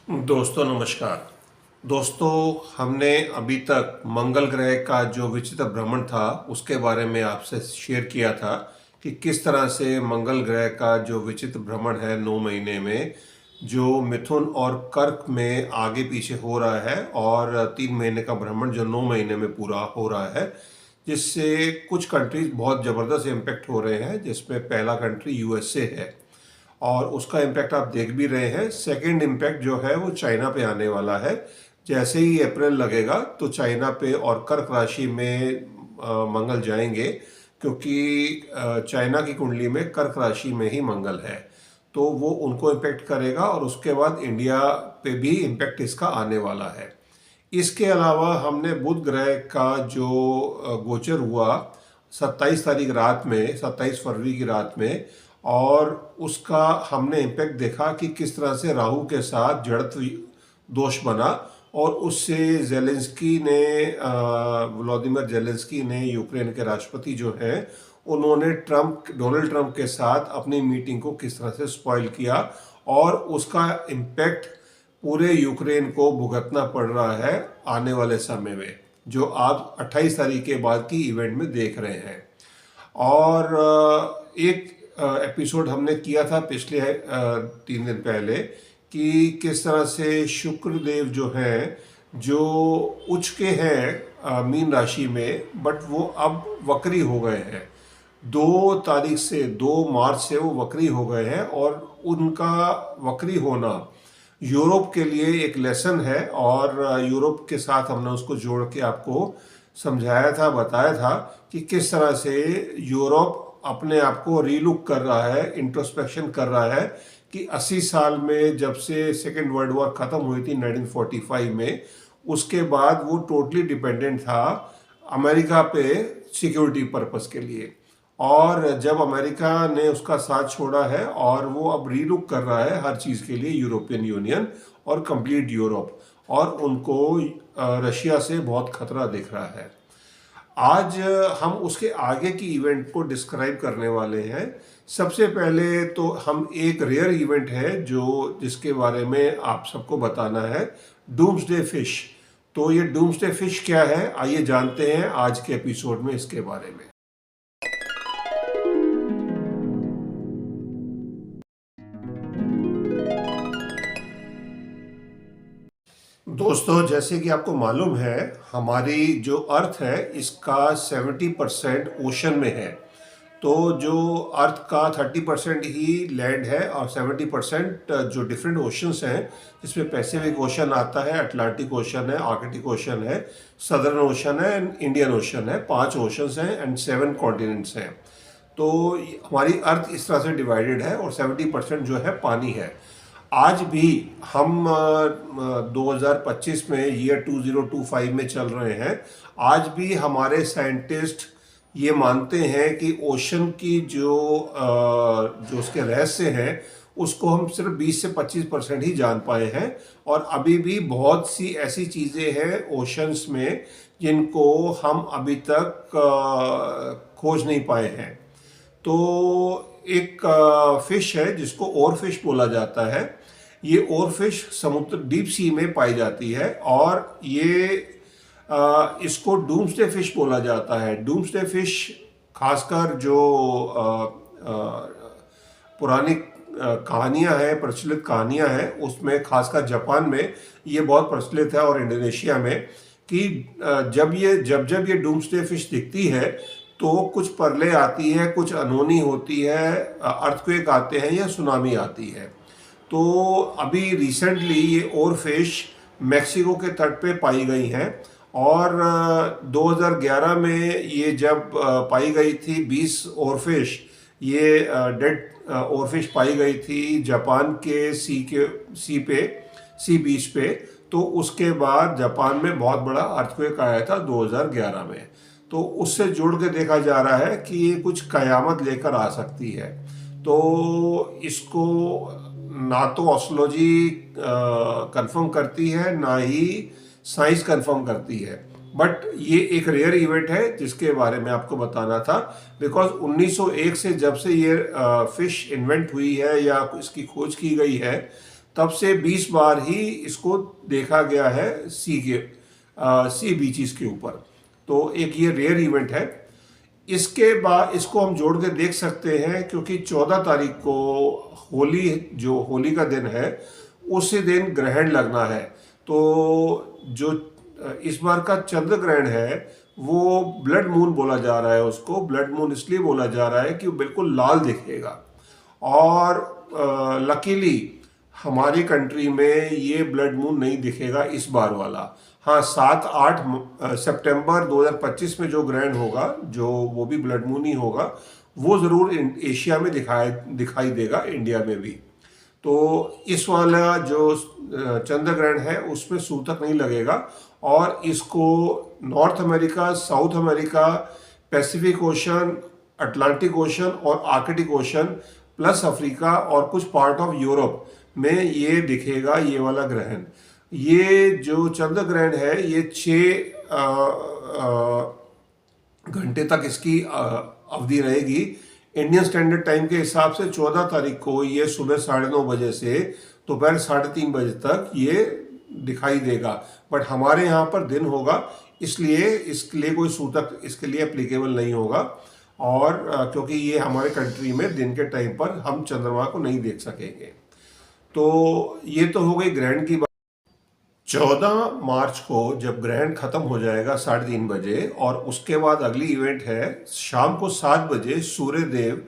दोस्तों नमस्कार। दोस्तों, हमने अभी तक मंगल ग्रह का जो विचित्र भ्रमण था उसके बारे में आपसे शेयर किया था कि किस तरह से मंगल ग्रह का जो विचित्र भ्रमण है 9 महीने में जो मिथुन और कर्क में आगे पीछे हो रहा है, और 3 महीने का भ्रमण जो 9 महीने में पूरा हो रहा है, जिससे कुछ कंट्रीज बहुत ज़बरदस्त इम्पेक्ट हो रहे हैं, जिसमें पहला कंट्री यूएसए है और उसका इम्पैक्ट आप देख भी रहे हैं। सेकंड इम्पैक्ट जो है वो चाइना पे आने वाला है। जैसे ही अप्रैल लगेगा तो चाइना पे और कर्क राशि में मंगल जाएंगे, क्योंकि चाइना की कुंडली में कर्क राशि में ही मंगल है, तो वो उनको इम्पेक्ट करेगा और उसके बाद इंडिया पे भी इम्पेक्ट इसका आने वाला है। इसके अलावा हमने बुध ग्रह का जो गोचर हुआ 27 तारीख रात में, 27 फरवरी की रात में, और उसका हमने इम्पैक्ट देखा कि किस तरह से राहु के साथ जड़त्व दोष बना, और उससे जेलेंस्की ने व्लादिमीर जेलेंस्की ने, यूक्रेन के राष्ट्रपति जो हैं, उन्होंने डोनाल्ड ट्रंप के साथ अपनी मीटिंग को किस तरह से स्पॉइल किया, और उसका इम्पैक्ट पूरे यूक्रेन को भुगतना पड़ रहा है आने वाले समय में, जो आप 28 तारीख के बाद की इवेंट में देख रहे हैं। और एक एपिसोड हमने किया था पिछले 3 दिन पहले कि किस तरह से शुक्रदेव जो हैं, जो उच्च के हैं मीन राशि में, बट वो अब वक्री हो गए हैं। 2 तारीख से, 2 मार्च से वो वक्री हो गए हैं, और उनका वक्री होना यूरोप के लिए एक लेसन है, और यूरोप के साथ हमने उसको जोड़ के आपको समझाया था, बताया था कि किस तरह से यूरोप अपने आप को रीलुक कर रहा है, इंट्रोस्पेक्शन कर रहा है कि 80 साल में जब से सेकेंड वर्ल्ड वॉर ख़त्म हुई थी 1945 में, उसके बाद वो टोटली डिपेंडेंट था अमेरिका पे सिक्योरिटी पर्पस के लिए। और जब अमेरिका ने उसका साथ छोड़ा है और वो अब रीलुक कर रहा है हर चीज़ के लिए, यूरोपियन यूनियन और कंप्लीट यूरोप, और उनको रशिया से बहुत खतरा दिख रहा है। आज हम उसके आगे की इवेंट को डिस्क्राइब करने वाले हैं। सबसे पहले तो हम एक रेयर इवेंट है जो जिसके बारे में आप सबको बताना है, डूम्सडे फिश। तो ये डूम्सडे फिश क्या है, आइए जानते हैं आज के एपिसोड में इसके बारे में। दोस्तों, जैसे कि आपको मालूम है, हमारी जो अर्थ है इसका 70% ओशन में है। तो जो अर्थ का 30% ही लैंड है और 70% जो डिफरेंट ओशंस हैं, जिसमें पैसिफिक ओशन आता है, अटलांटिक ओशन है, आर्कटिक ओशन है, सदर्न ओशन है एंड इंडियन ओशन है। 5 ओशंस हैं एंड 7 कॉन्टिनेंट्स हैं। तो हमारी अर्थ इस तरह से डिवाइडेड है, और 70% जो है पानी है। आज भी हम 2025 में, ईयर 2025 में चल रहे हैं। आज भी हमारे साइंटिस्ट ये मानते हैं कि ओशन की जो उसके रहस्य हैं उसको हम सिर्फ 20 से 25% ही जान पाए हैं, और अभी भी बहुत सी ऐसी चीज़ें हैं ओशंस में जिनको हम अभी तक खोज नहीं पाए हैं। तो एक फिश है जिसको ओर फिश बोला जाता है। ये ओर फिश समुद्र डीप सी में पाई जाती है, और ये इसको डूम्सडे फिश बोला जाता है। डूम्सडे फिश खासकर जो पुरानी कहानियां हैं, प्रचलित कहानियां हैं, उसमें खासकर जापान में ये बहुत प्रचलित है, और इंडोनेशिया में, कि जब ये डूम्सडे फिश दिखती है तो कुछ परले आती है, कुछ अनहोनी होती है, अर्थक्वेक आते हैं या सुनामी आती है। तो अभी रिसेंटली ये और फिश मैक्सिको के तट पे पाई गई हैं, और 2011 में ये जब पाई गई थी 20 ओरफिश, ये डेड ओरफिश पाई गई थी जापान के सी बीच पे। तो उसके बाद जापान में बहुत बड़ा अर्थक्वेक आया था 2011 में। तो उससे जोड़ के देखा जा रहा है कि ये कुछ कयामत लेकर आ सकती है। तो इसको ना तो ऑस्ट्रोलॉजी कंफर्म करती है, ना ही साइंस कंफर्म करती है, बट ये एक रेयर इवेंट है जिसके बारे में आपको बताना था। बिकॉज 1901 से जब से ये फिश इन्वेंट हुई है या इसकी खोज की गई है, तब से 20 बार ही इसको देखा गया है सी बीचेस के ऊपर। तो एक ये रेयर इवेंट है। इसके बाद इसको हम जोड़ के देख सकते हैं, क्योंकि 14 तारीख को होली का दिन है, उसी दिन ग्रहण लगना है। तो जो इस बार का चंद्र ग्रहण है वो ब्लड मून बोला जा रहा है। उसको ब्लड मून इसलिए बोला जा रहा है कि वो बिल्कुल लाल दिखेगा। और लकीली हमारी कंट्री में ये ब्लड मून नहीं दिखेगा इस बार वाला। हाँ, 7-8 सितंबर 2025 में जो ग्रहण होगा, जो वो भी ब्लड मून ही होगा, वो ज़रूर एशिया में दिखाई देगा, इंडिया में भी। तो इस वाला जो चंद्र ग्रहण है उसमें सूतक नहीं लगेगा। और इसको north America, south America, Pacific Ocean, Atlantic ocean और आर्कटिक ओशन प्लस अफ्रीका और कुछ पार्ट ऑफ यूरोप में ये दिखेगा, ये वाला ग्रहण। ये जो चंद्र ग्रहण है ये 6 घंटे तक इसकी अवधि रहेगी। इंडियन स्टैंडर्ड टाइम के हिसाब से 14 तारीख को ये सुबह 9:30 बजे से दोपहर 3:30 बजे तक ये दिखाई देगा। बट हमारे यहाँ पर दिन होगा, इसलिए इसके लिए कोई सूतक इसके लिए एप्लीकेबल नहीं होगा। और क्योंकि ये हमारे कंट्री में दिन के टाइम पर हम चंद्रमा को नहीं देख सकेंगे। तो ये तो हो गई ग्रहण की बात। 14 मार्च को जब ग्रहण खत्म हो जाएगा 3:30 बजे, और उसके बाद अगली इवेंट है शाम को 7 बजे सूर्य देव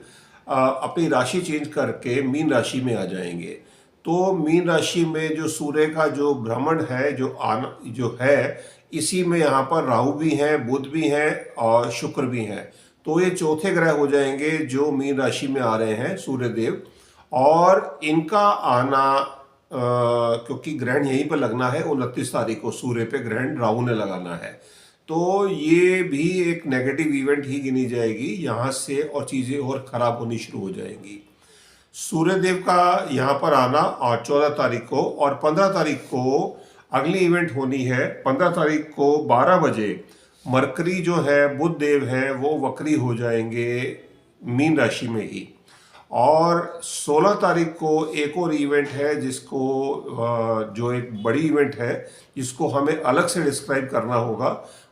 अपनी राशि चेंज करके मीन राशि में आ जाएंगे। तो मीन राशि में जो सूर्य का जो भ्रमण है जो है, इसी में यहाँ पर राहु भी हैं, बुध भी हैं और शुक्र भी हैं। तो ये चौथे ग्रह हो जाएंगे जो मीन राशि में आ रहे हैं सूर्य देव। और इनका आना क्योंकि ग्रहण यहीं पर लगना है 29 तारीख को, सूर्य पे ग्रहण राहु ने लगाना है, तो ये भी एक नेगेटिव इवेंट ही गिनी जाएगी यहाँ से, और चीज़ें और ख़राब होनी शुरू हो जाएंगी। सूर्यदेव का यहाँ पर आना और 14 तारीख को, और 15 तारीख को अगली इवेंट होनी है। 15 तारीख को 12 बजे मरकरी जो है, बुध देव है, वो वक्री हो जाएंगे मीन राशि में ही। और 16 तारीख को एक और इवेंट है जिसको जो एक बड़ी इवेंट है जिसको हमें अलग से डिस्क्राइब करना होगा,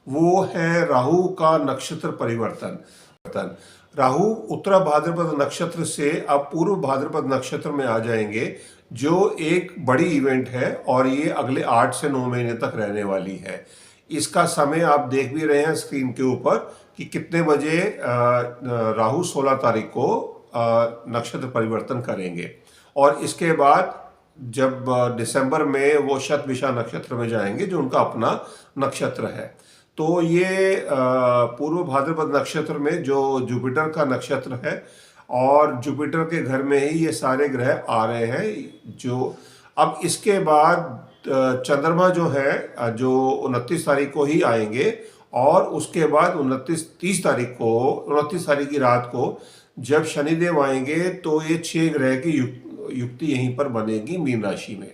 वो है राहु का नक्षत्र परिवर्तन। राहु उत्तरा भाद्रपद नक्षत्र से अब पूर्व भाद्रपद नक्षत्र में आ जाएंगे, जो एक बड़ी इवेंट है और ये अगले 8 से 9 महीने तक रहने वाली है। इसका समय आप देख भी रहे हैं स्क्रीन के ऊपर कि कितने बजे राहु 16 तारीख को नक्षत्र परिवर्तन करेंगे। और इसके बाद जब दिसंबर में वो शतभिषा नक्षत्र में जाएंगे, जो उनका अपना नक्षत्र है। तो ये पूर्व भाद्रपद नक्षत्र में जो जुपिटर का नक्षत्र है, और जुपिटर के घर में ही ये सारे ग्रह आ रहे हैं। जो अब इसके बाद चंद्रमा जो है जो 29 तारीख को ही आएंगे, और उसके बाद 29 तारीख की रात को जब शनिदेव आएंगे तो ये 6 ग्रह की युक्ति यहीं पर बनेगी मीन राशि में।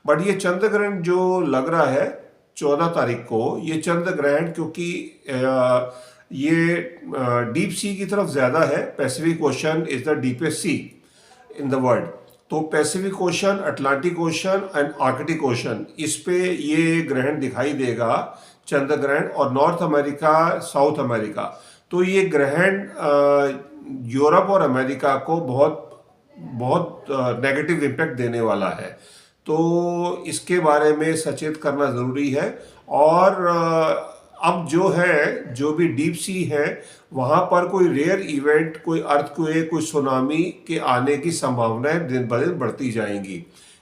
बट ये चंद्र ग्रहण जो लग रहा है 14 तारीख को, ये चंद्र ग्रहण क्योंकि ये डीप सी की तरफ ज़्यादा है। Pacific Ocean is the deepest sea in the world. तो Pacific Ocean, Atlantic Ocean and Arctic Ocean, इस पे ये ग्रहण दिखाई देगा चंद्र ग्रहण। और नॉर्थ अमेरिका, साउथ अमेरिका, तो ये ग्रहण यूरोप और अमेरिका को बहुत नेगेटिव इम्पैक्ट देने वाला है। तो इसके बारे में सचेत करना ज़रूरी है। और अब जो भी डीप सी है, वहाँ पर कोई रेयर इवेंट, कोई अर्थक्वेक, कोई सुनामी के आने की संभावनाएं दिन ब दिन बढ़ती जाएंगी,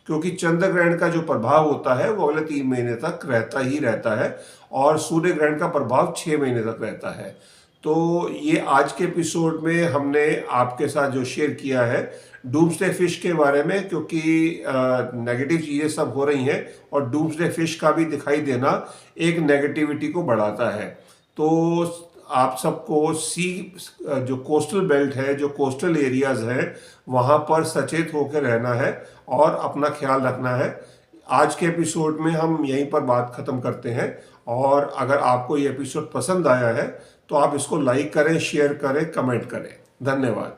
क्योंकि चंद्र ग्रहण का जो प्रभाव होता है वो अगले 3 महीने तक रहता है, और सूर्य ग्रहण का प्रभाव 6 महीने तक रहता है। तो ये आज के एपिसोड में हमने आपके साथ जो शेयर किया है डूम्सडे फिश के बारे में, क्योंकि नेगेटिव चीज़ें सब हो रही हैं, और डूम्सडे फिश का भी दिखाई देना एक नेगेटिविटी को बढ़ाता है। तो आप सबको जो कोस्टल बेल्ट है, जो कोस्टल एरियाज़ हैं, वहाँ पर सचेत होकर रहना है और अपना ख्याल रखना है। आज के एपिसोड में हम यहीं पर बात ख़त्म करते हैं। और अगर आपको ये एपिसोड पसंद आया है तो आप इसको लाइक करें, शेयर करें, कमेंट करें। धन्यवाद।